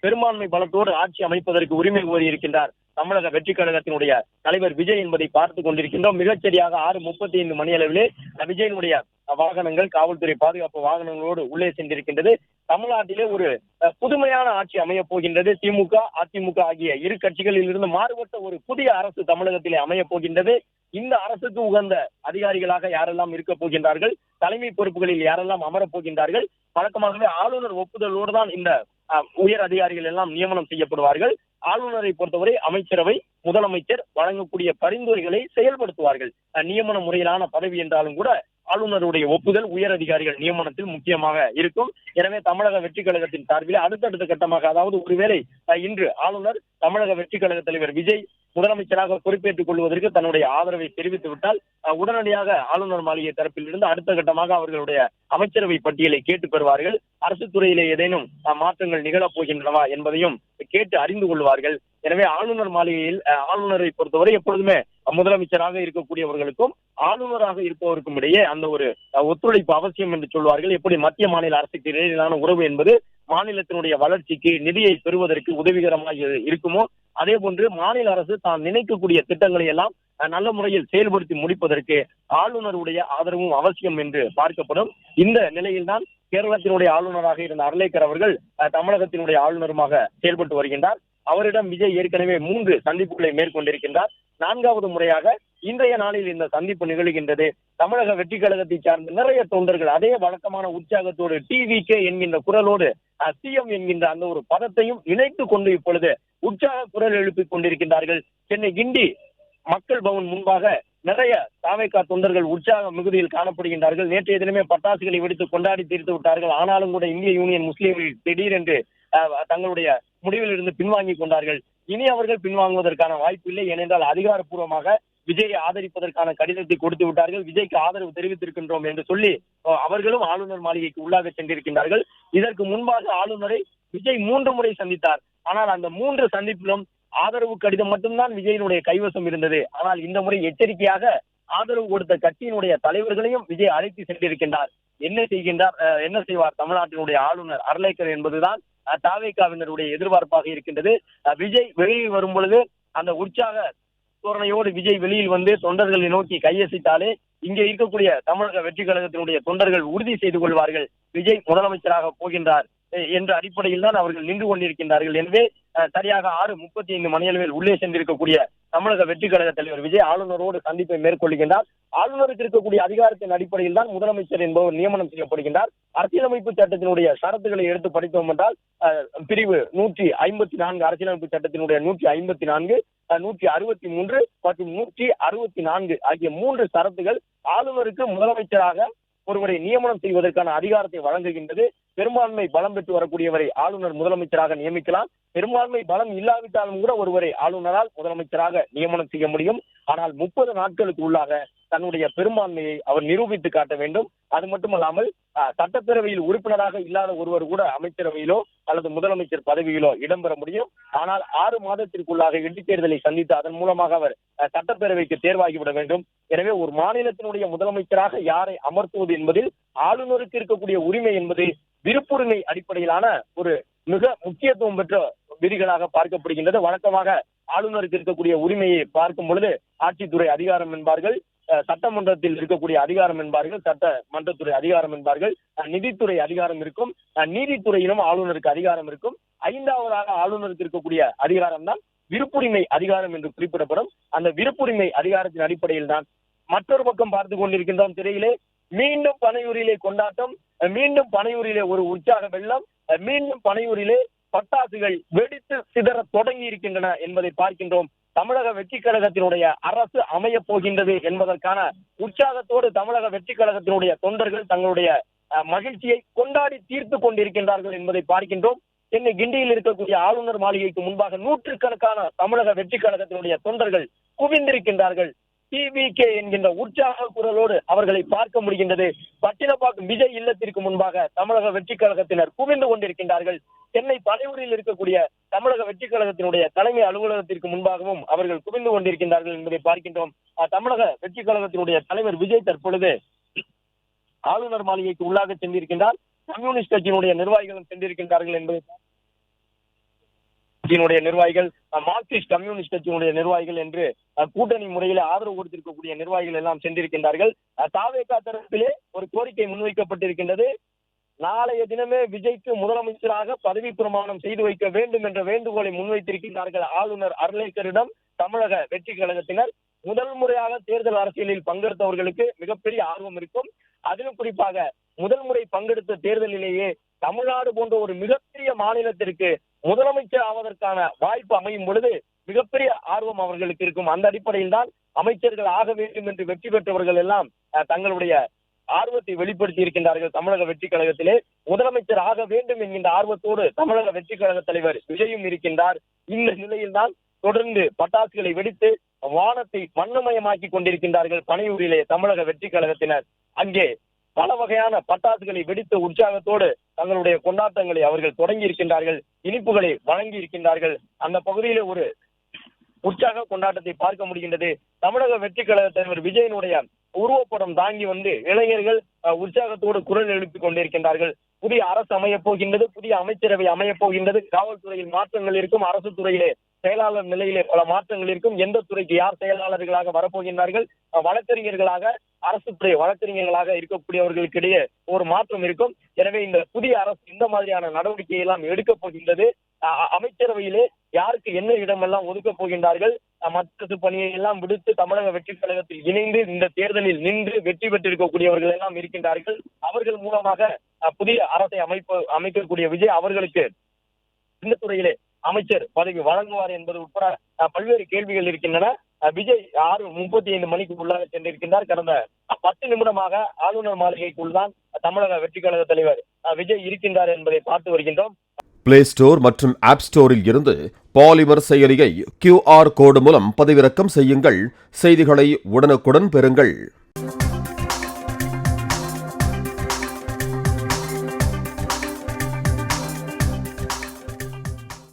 பெரும்பான்மை பலத்தோடு ஆட்சி அமைப்பதற்கு உரிமை கோரியிருக்கின்றார் தமிழக வெற்றி கழகத்தினுடைய தலைவர் விஜய் என்பதை பார்த்துக் கொண்டிருக்கின்றோம். மிகச்சரியாக 6:35 மணியளவிலே விஜயனுடைய வாகனங்கள் காவல்துறை பாதுகாப்பு வாகனங்களோடு உள்ளே சென்றிருக்கின்றது. தமிழ்நாட்டிலே ஒரு புதுமையான ஆட்சி அமையப் போகின்றது. திமுக அதிமுக ஆகிய இரு கட்சிகளில் இருந்து மாறுபட்ட ஒரு புதிய அரசு தமிழகத்திலே அமையப் போகின்றது. இந்த அரசுக்கு உகந்த அதிகாரிகளாக யாரெல்லாம் இருக்க போகின்றார்கள், தலைமை பொறுப்புகளில் யாரெல்லாம் அமரப் போகின்றார்கள், வழக்கமாகவே ஆளுநர் ஒப்புதலோடு தான் இந்த உயர் அதிகாரிகள் எல்லாம் நியமனம் செய்யப்படுவார்கள். ஆளுநரை பொறுத்தவரை அமைச்சரவை முதலமைச்சர் வழங்கக்கூடிய பரிந்துரைகளை செயல்படுத்துவார்கள். நியமன முறையிலான பதவி என்றாலும் கூட ஆளுநருடைய ஒப்புதல் உயர் அதிகாரிகள் நியமனத்தில் முக்கியமாக இருக்கும். எனவே தமிழக வெற்றி கழகத்தின் சார்பில் அடுத்தடுத்த கட்டமாக, அதாவது ஒருவேளை இன்று ஆளுநர் தமிழக வெற்றி கழக தலைவர் விஜய் முதலமைச்சராக பொறுப்பேற்றுக் கொள்வதற்கு தன்னுடைய ஆதரவை தெரிவித்து விட்டால் உடனடியாக ஆளுநர் மாளிகை தரப்பில் இருந்து அடுத்த கட்டமாக அவர்களுடைய அமைச்சரவை பட்டியலை கேட்டு பெறுவார்கள். அரசு துறையிலே ஏதேனும் மாற்றங்கள் நிகழப் போகின்றனவா என்பதையும் கேட்டு அறிந்து கொள்வார்கள். எனவே ஆளுநர் மாளிகையில் ஆளுநரை பொறுத்தவரை எப்பொழுதுமே முதலமைச்சராக இருக்கக்கூடியவர்களுக்கும் ஆளுநராக இருப்பவருக்கும் இடையே அந்த ஒரு ஒத்துழைப்பு அவசியம் என்று சொல்வார்கள். எப்படி மத்திய மாநில அரசுக்கு இடையிலான உறவு என்பது மாநிலத்தினுடைய வளர்ச்சிக்கு நிதியை பெறுவதற்கு உதவிகரமாக இருக்குமோ, அதே போன்று மாநில அரசு தான் நினைக்கக்கூடிய திட்டங்களை எல்லாம் நல்ல முறையில் செயல்படுத்தி முடிப்பதற்கு ஆளுநருடைய ஆதரவும் அவசியம் என்று பார்க்கப்படும். இந்த நிலையில்தான் கேரளத்தினுடைய ஆளுநராக இருந்த அர்லேக்கர் அவர்கள் தமிழகத்தினுடைய ஆளுநருமாக செயல்பட்டு வருகின்றார். அவரிடம் விஜய் ஏற்கனவே 3 சந்திப்புகளை மேற்கொண்டிருக்கின்றார். 4வது முறையாக இன்றைய நாளில் இந்த சந்திப்பு நிகழ்கின்றது. தமிழக வெற்றி கழகத்தை சார்ந்த நிறைய தொண்டர்கள் அதே வழக்கமான உற்சாகத்தோடு டிவிகே என்கின்ற குரலோடு சிஎம் என்கின்ற அந்த ஒரு பதத்தையும் இணைத்துக் கொண்டு இப்பொழுது உற்சாக குரல் எழுப்பிக் கொண்டிருக்கின்றார்கள். சென்னை கிண்டி மக்கள் பவன் முன்பாக நிறைய தாவேகா தொண்டர்கள் உற்சாக மிகுதியில் காணப்படுகின்றார்கள். நேற்றைய தினமே பட்டாசுகளை வெடித்து கொண்டாடி தீர்த்து விட்டார்கள். ஆனாலும் கூட இந்திய யூனியன் முஸ்லீம் திடீரென்று தங்களுடைய முடிவில் இருந்து பின்வாங்கிக் கொண்டார்கள். இனி அவர்கள் பின்வாங்குவதற்கான வாய்ப்பு இல்லை. ஏனென்றால் அதிகாரப்பூர்வமாக விஜயை ஆதரிப்பதற்கான கடிதத்தை கொடுத்து விட்டார்கள். விஜய்க்கு ஆதரவு தெரிவித்திருக்கின்றோம் என்று சொல்லி அவர்களும் ஆளுநர் மாளிகைக்கு உள்ளாக சென்றிருக்கின்றார்கள். இதற்கு முன்பாக ஆளுநரை விஜய் 3 முறை சந்தித்தார். ஆனால் அந்த 3 சந்திப்பிலும் ஆதரவு கடிதம் மட்டும்தான் விஜயினுடைய கைவசம் இருந்தது. ஆனால் இந்த முறை எச்சரிக்கையாக ஆதரவு கொடுத்த கட்சியினுடைய தலைவர்களையும் விஜய் அழைத்து சென்றிருக்கின்றார். என்ன செய்வார் தமிழ்நாட்டினுடைய ஆளுநர் அர்லேக்கர் என்பதுதான் தாவேகாவினருடைய எதிர்பார்ப்பாக இருக்கின்றது. விஜய் வெளியில் வரும் பொழுது அந்த உற்சாக தோரணையோடு விஜய் வெளியில் வந்து தொண்டர்களை நோக்கி கையசித்தாலே இங்கே இருக்கக்கூடிய தமிழக வெற்றி கழகத்தினுடைய தொண்டர்கள் உறுதி செய்து கொள்வார்கள் விஜய் முதலமைச்சராக போகின்றார் என்ற அடிப்படையில் தான் அவர்கள் நின்று கொண்டிருக்கின்றார்கள். எனவே சரியாக 6:35 மணியளவில் உள்ளே சென்றிருக்கக்கூடிய தமிழக வெற்றி கழக தலைவர் விஜய் ஆளுநரோடு சந்திப்பை மேற்கொள்கின்றார். ஆளுநருக்கு இருக்கக்கூடிய அதிகாரத்தின் அடிப்படையில் தான் முதலமைச்சர் என்பவர் நியமனம் செய்யப்படுகின்றார். அரசியலமைப்பு சட்டத்தினுடைய ஷரத்துக்களை எடுத்து படித்தோம் என்றால் பிரிவு 154 அரசியலமைப்பு சட்டத்தினுடைய 154, 163 மற்றும் 164 ஆகிய 3 ஷரத்துகள் ஆளுநருக்கு முதலமைச்சராக ஒருவரை நியமனம் செய்வதற்கான அதிகாரத்தை வழங்குகின்றது. பெரும்பான்மை பலம் பெற்று வரக்கூடியவரை ஆளுநர் முதலமைச்சராக நியமிக்கலாம். பெரும்பான்மை பலம் இல்லாவிட்டாலும் கூட ஒருவரை ஆளுநரால் முதலமைச்சராக நியமனம் செய்ய முடியும். ஆனால் 30 நாட்களுக்கு உள்ளாக தன்னுடைய பெரும்பான்மையை அவர் நிரூபித்து காட்ட வேண்டும். அது மட்டுமல்லாமல் சட்டப்பேரவையில் உறுப்பினராக இல்லாத ஒருவர் கூட அமைச்சரவையிலோ அல்லது முதலமைச்சர் பதவியிலோ இடம்பெற முடியும். ஆனால் 6 மாதத்திற்குள்ளாக இடைத்தேர்தலை சந்தித்து அதன் மூலமாக அவர் சட்டப்பேரவைக்கு தேர்வாகிவிட வேண்டும். எனவே ஒரு மாநிலத்தினுடைய முதலமைச்சராக யாரை அமர்த்துவது என்பதில் ஆளுநருக்கு இருக்கக்கூடிய உரிமை என்பது விருப்புரிமை அடிப்படையிலான ஒரு மிக முக்கியத்துவம் பெற்ற விதிகளாக பார்க்கப்படுகின்றது. வழக்கமாக ஆளுநருக்கு இருக்கக்கூடிய உரிமையை பார்க்கும் பொழுது ஆட்சித்துறை அதிகாரம் என்பார்கள், சட்டமன்றத்தில் இருக்கக்கூடிய அதிகாரம் என்பார்கள், சட்டமன்றத்துறை அதிகாரம் என்பார்கள், நிதித்துறை அதிகாரம் இருக்கும், நீதித்துறையிலும் ஆளுநருக்கு அதிகாரம் இருக்கும். 5வதாக ஆளுநருக்கு இருக்கக்கூடிய அதிகாரம் தான் விருப்புரிமை அதிகாரம் என்று குறிப்பிடப்படும். அந்த விருப்புரிமை அதிகாரத்தின் அடிப்படையில் தான் மற்றொரு பக்கம் பார்த்து கொண்டிருக்கின்றோம். திரையிலே மீண்டும் பனையூரிலே கொண்டாட்டம், மீண்டும் பனையூரிலே ஒரு உற்சாக வெள்ளம், மீண்டும் பனையூரிலே பட்டாசுகள் வெடித்து சிதற தொடங்கி இருக்கின்றன என்பதை பார்க்கின்றோம். தமிழக வெற்றி கழகத்தினுடைய அரசு அமைய போகின்றது என்பதற்கான உற்சாகத்தோடு தமிழக வெற்றி கழகத்தினுடைய தொண்டர்கள் தங்களுடைய மகிழ்ச்சியை கொண்டாடி தீர்த்து கொண்டிருக்கின்றார்கள் என்பதை பார்க்கின்றோம். சென்னை கிண்டியில் இருக்கக்கூடிய ஆளுநர் மாளிகைக்கு முன்பாக 100கணக்கான தமிழக வெற்றி கழகத்தினுடைய தொண்டர்கள் குவிந்திருக்கின்றார்கள். டிவிகே என்கின்ற உற்சாக குரலோடு அவர்களை பார்க்க முடிகின்றது. பட்டினப்பாக்கம் விஜய் இல்லத்திற்கு முன்பாக தமிழக வெற்றி கழகத்தினர் குவிந்து கொண்டிருக்கின்றார்கள். சென்னை பனையூரில் இருக்கக்கூடிய தமிழக வெற்றி கழகத்தினுடைய தலைமை அலுவலகத்திற்கு முன்பாகவும் அவர்கள் குவிந்து கொண்டிருக்கின்றார்கள் என்பதை பார்க்கின்றோம். தமிழக வெற்றி கழகத்தினுடைய தலைவர் விஜய் தற்பொழுது ஆளுநர் மாளிகைக்கு உள்ளாக சென்றிருக்கின்றார். கம்யூனிஸ்ட் கட்சியினுடைய நிர்வாகிகளும் சென்றிருக்கின்றார்கள் என்பதை கட்சியினுடைய நிர்வாகிகள், மார்க்சிஸ்ட் கம்யூனிஸ்ட் கட்சியினுடைய நிர்வாகிகள் என்று கூட்டணி முறையில் ஆதரவு கொடுத்திருக்கக்கூடிய நிர்வாகிகள் எல்லாம் சென்றிருக்கின்றார்கள். தாவேகா தரப்பிலே ஒரு கோரிக்கை முன்வைக்கப்பட்டிருக்கின்றது. நாளைய தினமே விஜய்க்கு முதலமைச்சராக பதவி பிரமாணம் செய்து வைக்க வேண்டும் என்ற வேண்டுகோளை முன்வைத்திருக்கின்றார்கள் ஆளுநர் அர்லேக்கரிடம் தமிழக வெற்றி கழகத்தினர். முதல் முறையாக தேர்தல் அரசியலில் பங்கெடுத்தவர்களுக்கு மிகப்பெரிய ஆர்வம் இருக்கும். அதிலும் குறிப்பாக முதல் முறை பங்கெடுத்த தேர்தலிலேயே தமிழ்நாடு போன்ற ஒரு மிகப்பெரிய மாநிலத்திற்கு முதலமைச்சர் ஆவதற்கான வாய்ப்பு அமையும் பொழுது மிகப்பெரிய ஆர்வம் அவர்களுக்கு இருக்கும். அந்த அடிப்படையில் தான் அமைச்சர்கள் ஆக வேண்டும் என்று வெற்றி பெற்றவர்கள் எல்லாம் தங்களுடைய ஆர்வத்தை வெளிப்படுத்தி இருக்கின்றார்கள். தமிழக வெற்றி கழகத்திலே முதலமைச்சர் ஆக வேண்டும் என்கின்ற ஆர்வத்தோடு தமிழக வெற்றி கழக தலைவர் விஜயும் இருக்கின்றார். இந்த நிலையில்தான் தொடர்ந்து பட்டாசுகளை வெடித்து வானத்தை வண்ணமயமாக்கி கொண்டிருக்கின்றார்கள் பனையூரிலே தமிழக வெற்றி கழகத்தினர். அங்கே பல வகையான பட்டாசுகளை வெடித்த உற்சாகத்தோடு தங்களுடைய கொண்டாட்டங்களை அவர்கள் தொடங்கி இருக்கின்றார்கள். இனிப்புகளை வழங்கி இருக்கின்றார்கள். அந்த பகுதியிலே ஒரு உற்சாக கொண்டாட்டத்தை பார்க்க முடிகின்றது. தமிழக வெற்றி கழக தலைவர் விஜயனுடைய உருவப்படம் தாங்கி வந்து இளைஞர்கள் உற்சாகத்தோடு குரல் எழுப்பிக் கொண்டிருக்கின்றார்கள். புதிய அரசு அமையப் போகின்றது, புதிய அமைச்சரவை அமையப் போகின்றது, காவல்துறையில் மாற்றங்கள் இருக்கும், அரசு துறையிலே செயலாளர் நிலையிலே பல மாற்றங்கள் இருக்கும், எந்த துறைக்கு யார் செயலாளர்களாக வரப்போகின்றார்கள், வழக்கறிஞர்களாக அரசு துறை வழக்கறிஞர்களாக இருக்கக்கூடியவர்களுக்கு இடையே ஒரு மாற்றம் இருக்கும். எனவே இந்த புதிய அரசு இந்த மாதிரியான நடவடிக்கையை எல்லாம் எடுக்கப் போகின்றது. அமைச்சரவையிலே யாருக்கு என்ன இடமெல்லாம் ஒதுக்கப் போகின்றார்கள், மற்ற பணியை எல்லாம் விடுத்து தமிழக வெற்றி கழகத்தில் இணைந்து இந்த தேர்தலில் நின்று வெற்றி பெற்றிருக்கக்கூடியவர்கள் எல்லாம் இருக்கின்றார்கள். அவர்கள் மூலமாக புதிய அரசை அமைக்கக்கூடிய விஜய் அவர்களுக்கு இந்த துறையிலே அமைச்சர் பதவி வழங்குவார் என்பது உட்பட பல்வேறு கேள்விகள் இருக்கின்றன. விஜய் 6:35 மணிக்கு உள்ளாக சென்றிருக்கின்றார். கடந்த 10 நிமிடமாக ஆளுநர் மாளிகைக்குள் தான் தமிழக வெற்றி கழக தலைவர் விஜய் இருக்கின்றார் என்பதை பார்த்து வருகின்றோம். பிளே ஸ்டோர் மற்றும் ஆப் ஸ்டோரில் இருந்து பாலிமர் செயலியை QR கோடு மூலம் பதிவிறக்கம் செய்யுங்கள். செய்திகளை உடனுக்குடன் பெறுங்கள்.